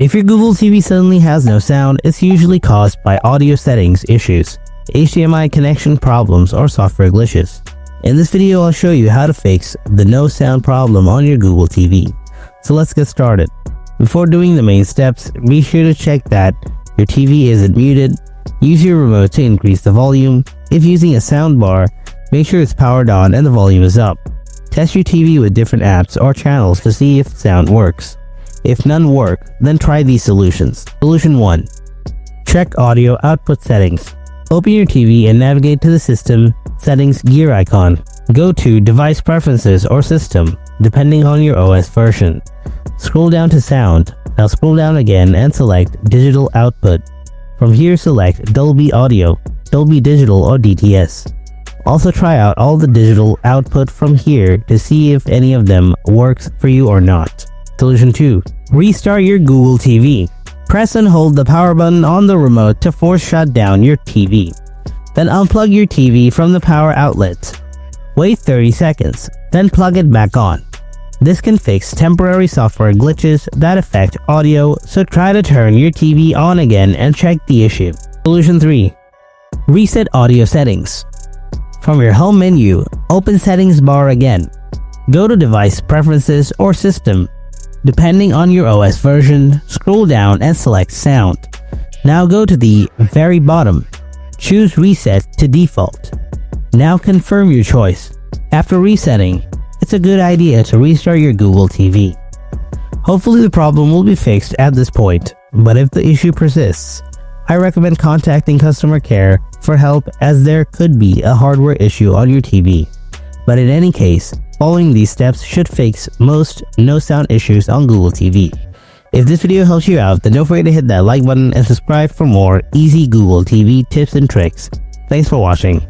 If your Google TV suddenly has no sound, it's usually caused by audio settings issues, HDMI connection problems, or software glitches. In this video, I'll show you how to fix the no sound problem on your Google TV. So let's get started. Before doing the main steps, be sure to check that your TV isn't muted. Use your remote to increase the volume. If using a sound bar, make sure it's powered on and the volume is up. Test your TV with different apps or channels to see if sound works. If none work, then try these solutions. Solution 1. Check audio output settings. Open your TV and navigate to the System Settings gear icon. Go to Device Preferences or System, depending on your OS version. Scroll down to Sound. Now scroll down again and select Digital Output. From here select Dolby Audio, Dolby Digital or DTS. Also try out all the digital output from here to see if any of them works for you or not. Solution 2. Restart your Google TV. Press and hold the power button on the remote to force shut down your TV. Then unplug your TV from the power outlet. Wait 30 seconds, then plug it back on. This can fix temporary software glitches that affect audio, so try to turn your TV on again and check the issue. Solution 3. Reset audio settings. From your home menu, open Settings bar again. Go to Device Preferences or System. Depending on your OS version, scroll down and select Sound. Now go to the very bottom. Choose Reset to Default. Now confirm your choice. After resetting, it's a good idea to restart your Google TV. Hopefully the problem will be fixed at this point, but if the issue persists, I recommend contacting customer care for help, as there could be a hardware issue on your TV. But in any case, following these steps should fix most no sound issues on Google TV. If this video helps you out, then don't forget to hit that like button and subscribe for more easy Google TV tips and tricks. Thanks for watching.